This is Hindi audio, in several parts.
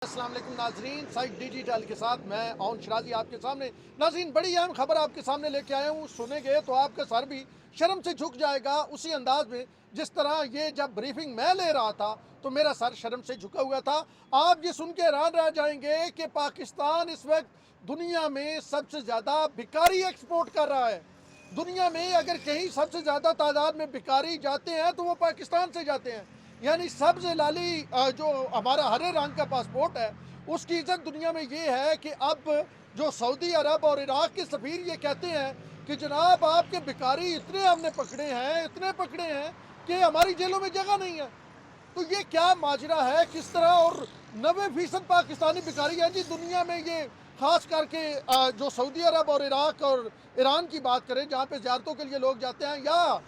अस्सलाम वालेकुम नाजरीन, साइड डिजिटल के साथ मैं ओन शराजी आपके सामने। नाजरीन, बड़ी अहम खबर आपके सामने लेके आया हूँ। सुनेंगे तो आपका सर भी शर्म से झुक जाएगा, उसी अंदाज में जिस तरह ये जब ब्रीफिंग मैं ले रहा था तो मेरा सर शर्म से झुका हुआ था। आप ये सुन के हैरान रह जाएंगे कि पाकिस्तान इस वक्त दुनिया में सबसे ज़्यादा भिखारी एक्सपोर्ट कर रहा है। दुनिया में अगर कहीं सबसे ज़्यादा तादाद में भिखारी जाते हैं तो वो पाकिस्तान से जाते हैं। यानी सबसे लाली जो हमारा हरे रंग का पासपोर्ट है, उसकी इज्जत दुनिया में ये है कि अब जो सऊदी अरब और इराक के सफ़ीर ये कहते हैं कि जनाब आपके भिखारी इतने हमने पकड़े हैं, इतने पकड़े हैं कि हमारी जेलों में जगह नहीं है। तो ये क्या माजरा है, किस तरह? और 90% पाकिस्तानी भिखारी हैं जी दुनिया में। ये खास करके जो सऊदी अरब और इराक और ईरान की बात करें, जहाँ पे ज़ियारतों के लिए लोग जाते हैं, या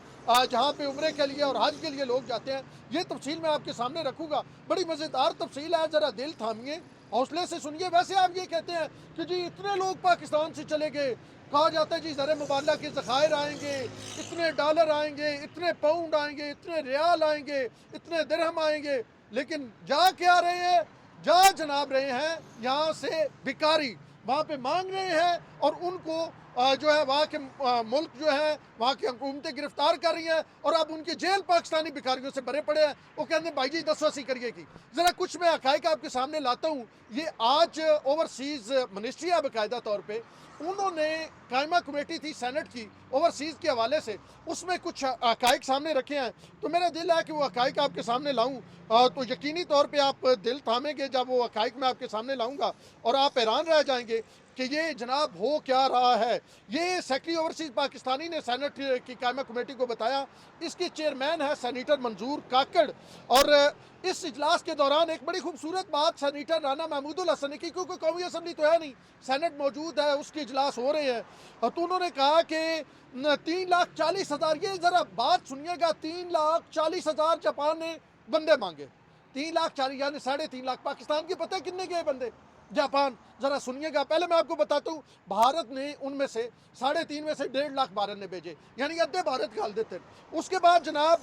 जहाँ पे उम्रे के लिए और हज के लिए लोग जाते हैं, ये तफसील मैं आपके सामने रखूँगा। बड़ी मज़ेदार तफसील है, ज़रा दिल थामिए, हौसले से सुनिए। वैसे आप ये कहते हैं कि जी इतने लोग पाकिस्तान से चले गए, कहा जाता है जी ज़र मुबादला के ज़खायर आएंगे, इतने डॉलर आएंगे, इतने पाउंड आएंगे, इतने रियाल आएंगे, इतने दिरहम आएंगे, लेकिन जा क्या रहे हैं? जा जनाब रहे हैं यहाँ से भिखारी, वहाँ पे मांग रहे हैं और उनको जो है वहाँ के मुल्क जो है वहाँ की हुकूमतें गिरफ्तार कर रही हैं और अब उनके जेल पाकिस्तानी भिखारियों से भरे पड़े हैं। वो कहते हैं भाई जी 10 करिए की। ज़रा कुछ मैं हक़ाइक़ आपके सामने लाता हूँ। ये आज ओवरसीज़ मिनिस्ट्री है बाकायदा तौर पर, उन्होंने कायमा कमेटी थी सेनेट की ओवरसीज़ के हवाले से, उसमें कुछ हक़ाइक़ सामने रखे हैं। तो मेरा दिल है कि वो हक़ाइक़ आपके सामने लाऊं, तो यकीनी तौर पे आप दिल थामेंगे जब वो हक़ाइक़ मैं आपके सामने लाऊंगा और आप हैरान रह जाएंगे कि ये जनाब हो क्या रहा है। ये सेक्रेटरी ओवरसीज़ पाकिस्तानी ने सेनेट की कायमा कमेटी को बताया। इसके चेयरमैन है सेनेटर मंजूर काकड़। और इस इजलास के दौरान एक बड़ी खूबसूरत बात सेनेटर राना महमूदुल हसन ने की, क्योंकि कौमी असम्बली तो है नहीं, सेनेट मौजूद है, उसके इजलास हो रहे हैं। तो उन्होंने कहा कि 3,40,000, ये ज़रा बात सुनिएगा, 3,40,000 जापान ने बंदे मांगे। 3,40,000 यानी 3.5 लाख। पाकिस्तान के पता है कितने गए बंदे? जापान। ज़रा सुनिएगा, पहले मैं आपको बताता हूँ, भारत ने उनमें से 3.5 में से 1.5 लाख भारत ने भेजे, यानी अद्धे भारत डाल देते। उसके बाद जनाब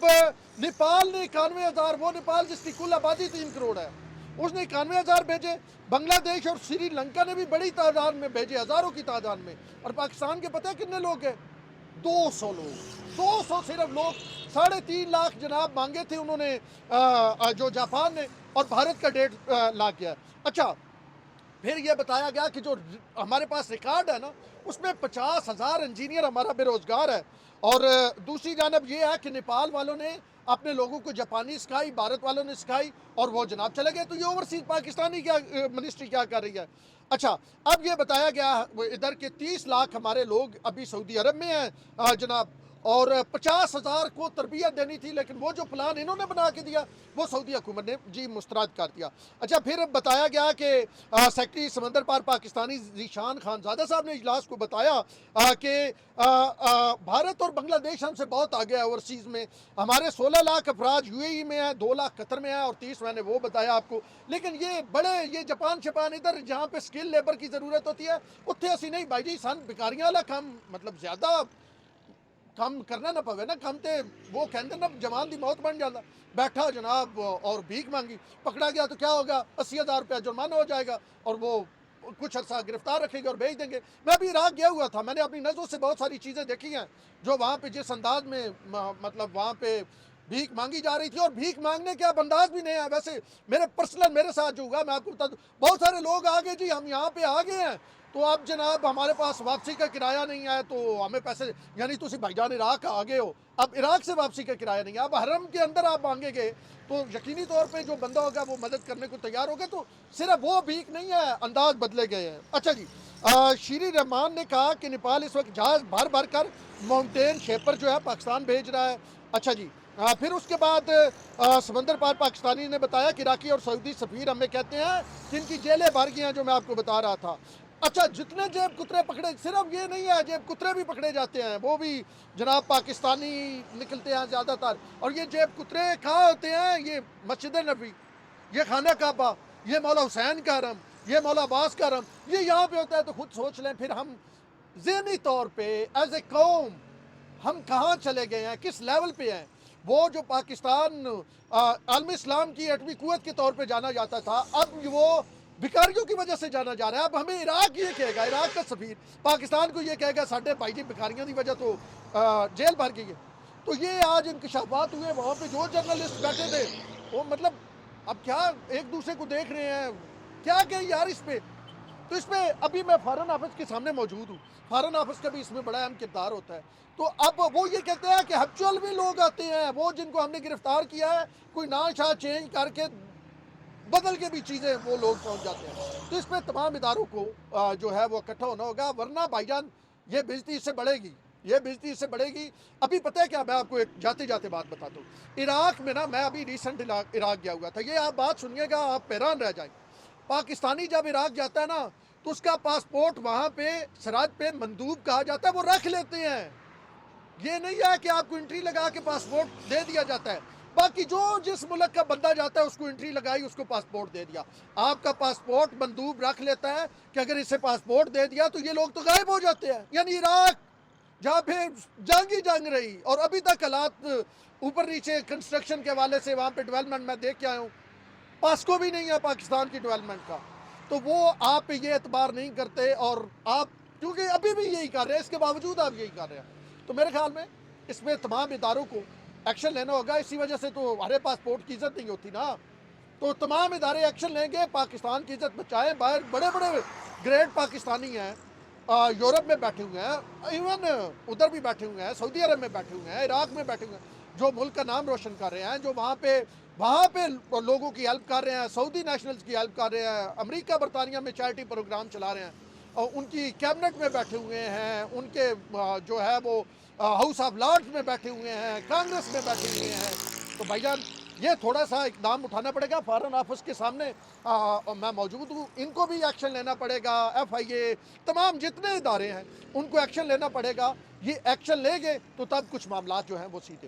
नेपाल ने 91,000, वो नेपाल जिसकी कुल आबादी 3 करोड़ है, उसने 91,000 भेजे। बांग्लादेश और श्रीलंका ने भी बड़ी तादाद में भेजे, हज़ारों की तादाद में। और पाकिस्तान के पता है कितने लोग हैं? 200 लोग, 200 सिर्फ लोग। 3.5 लाख जनाब मांगे थे उन्होंने जो जापान ने, और भारत का 1.5 लाख गया। अच्छा, फिर यह बताया गया कि जो हमारे पास रिकॉर्ड है ना, उसमें 50,000 इंजीनियर हमारा बेरोजगार है। और दूसरी जानब यह है कि नेपाल वालों ने अपने लोगों को जापानी सिखाई, भारत वालों ने सिखाई, और वो जनाब चले गए। तो ये ओवरसीज पाकिस्तानी क्या मिनिस्ट्री क्या कर रही है? अच्छा, अब ये बताया गया इधर के 30 लाख हमारे लोग अभी सऊदी अरब में हैं जनाब, और 50,000 को तरबियत देनी थी, लेकिन वो जो प्लान इन्होंने बना के दिया वो सऊदी हुकूमत ने जी मुस्तरद कर दिया। अच्छा, फिर बताया गया कि सेक्रेटरी समंदर पार पाकिस्तानी ज़ीशान खानज़ादा साहब ने इजलास को बताया कि भारत और बांग्लादेश हमसे बहुत आगे है ओवरसीज़ में। हमारे 16 लाख अफराज यूएई में है, 2 लाख कतर में है, और 30 मैंने वो बताया आपको। लेकिन ये बड़े ये जापान शपान इधर जहाँ पे स्किल लेबर की ज़रूरत होती है, उत्थे असी नहीं भाई जी, सन भिखारियां वाला काम, मतलब ज़्यादा काम करना ना पवे ना, काम ते वो कहते ना जवान की मौत बन जाता। बैठा जनाब और भीख मांगी, पकड़ा गया तो क्या होगा? 80,000 रुपया जुर्माना हो जाएगा और वो कुछ अर्सा गिरफ्तार रखेंगे और भेज देंगे। मैं अभी इराक गया हुआ था, मैंने अपनी नज़रों से बहुत सारी चीज़ें देखी हैं जो वहाँ पे जिस अंदाज में मतलब वहाँ पे भीख मांगी जा रही थी, और भीख मांगने के अब अंदाज भी नहीं है। वैसे मेरे पर्सनल मेरे साथ जो हुआ मैं आपको बता दूँ, बहुत सारे लोग आ गए जी, हम यहाँ पे आ गए हैं तो अब जनाब हमारे पास वापसी का किराया नहीं है, तो हमें पैसे, यानी तुम भाईजान इराक आ गए हो, अब इराक से वापसी का किराया नहीं है, अब हरम के अंदर आप मांगेंगे तो यकीनी तौर पे जो बंदा होगा वो मदद करने को तैयार होगा। तो सिर्फ वो भीख नहीं है, अंदाज बदले गए हैं। अच्छा जी, शीरी रहमान ने कहा कि नेपाल इस वक्त जहाज भर भर कर माउंटेन शेपर जो है पाकिस्तान भेज रहा है। अच्छा जी, फिर उसके बाद समंदर पार पाकिस्तानी ने बताया कि इराकी और सऊदी सफ़ीर हमें कहते हैं कि इनकी जेलें भर गई हैं, जो मैं आपको बता रहा था। अच्छा, जितने जेब कुतरे पकड़े, सिर्फ ये नहीं है, जेब कुतरे भी पकड़े जाते हैं, वो भी जनाब पाकिस्तानी निकलते हैं ज़्यादातर। और ये जेब कुतरे कहाँ होते हैं? ये मस्जिद नबी, ये खाना काबा, ये मौला हुसैन का हरम, ये मौला अब्बास का हरम, ये यहाँ पे होता है। तो खुद सोच लें फिर हम ज़हनी तौर पे एज ए कौम हम कहाँ चले गए हैं, किस लेवल पे हैं। वो जो पाकिस्तान आलम इस्लाम की 8वीं कुव्वत के तौर पे जाना जाता था, अब वो भिखारियों की वजह से जाना जा रहा है। अब हमें इराक ये कहेगा, इराक का सफीर पाकिस्तान को ये कहेगा साढ़े भाई जी भिखारियों की वजह तो जेल भर गई है। तो ये आज इंकशाफात हुए, वहाँ पे जो जर्नलिस्ट बैठे थे वो मतलब अब क्या एक दूसरे को देख रहे हैं, क्या कहें यार इस पे। तो इसमें अभी मैं फॉरेन ऑफिस के सामने मौजूद हूँ, फॉरेन ऑफिस का भी इसमें बड़ा अहम किरदार होता है। तो अब वो ये कहते हैं कि हैप्चुअल भी लोग आते हैं, वो जिनको हमने गिरफ्तार किया है कोई नाम शाह चेंज करके बदल के भी चीज़ें वो लोग पहुंच जाते हैं। तो इस पर तमाम इदारों को जो है वो इकट्ठा होना होगा, वरना भाईजान ये बेइज्जती इससे बढ़ेगी, ये बेइज्जती इससे बढ़ेगी। अभी पता है क्या, मैं आपको एक जाते जाते बात बताता हूँ। इराक में ना, मैं अभी रिसेंट इराक गया हुआ था, ये आप बात सुनिएगा आप हैरान रह जाएंगे। पाकिस्तानी जब इराक जाता है ना तो उसका पासपोर्ट वहाँ पे सराज पे मंदूब कहा जाता है, वो रख लेते हैं। ये नहीं है कि आपको एंट्री लगा के पासपोर्ट दे दिया जाता है। बाकी जो जिस मुल्क का बंदा जाता है उसको एंट्री लगाई, उसको पासपोर्ट दे दिया। आपका पासपोर्ट बंदूक रख लेता है कि अगर इसे पासपोर्ट दे दिया तो ये लोग तो गायब हो जाते हैं। यानी इराक जहाँ पे जंग ही जंग रही और अभी तक हालात ऊपर नीचे कंस्ट्रक्शन के हवाले से वहाँ पे डेवलपमेंट मैं देख के आया हूँ, पासको भी नहीं है पाकिस्तान की डेवलपमेंट का। तो वो आप ये एतबार नहीं करते और आप क्योंकि अभी भी यही कर रहे हैं, इसके बावजूद आप यही कर रहे हैं। तो मेरे ख्याल में इसमें तमाम इदारों को एक्शन लेना होगा। इसी वजह से तो हमारे पासपोर्ट की इज्जत नहीं होती ना। तो तमाम इदारे एक्शन लेंगे, पाकिस्तान की इज्जत बचाएं। बाहर बड़े बड़े ग्रेट पाकिस्तानी हैं, यूरोप में बैठे हुए हैं, इवन उधर भी बैठे हुए हैं, सऊदी अरब में बैठे हुए हैं, इराक में बैठे हुए हैं, जो मुल्क का नाम रोशन कर रहे हैं, जो वहाँ पे लोगों की हेल्प कर रहे हैं, सऊदी नेशनल्स की हेल्प कर रहे हैं, अमेरिका बरतानिया में चैरिटी प्रोग्राम चला रहे हैं और उनकी कैबिनेट में बैठे हुए हैं, उनके जो है वो हाउस ऑफ लॉर्ड्स में बैठे हुए हैं, कांग्रेस में बैठे हुए हैं। तो भाईजान ये थोड़ा सा इकदाम उठाना पड़ेगा। फॉरेन ऑफिस के सामने मैं मौजूद हूँ, इनको भी एक्शन लेना पड़ेगा। FIA तमाम जितने इदारे हैं उनको एक्शन लेना पड़ेगा। ये एक्शन लेंगे तो तब कुछ मामला जो हैं वो सीधे होंगे।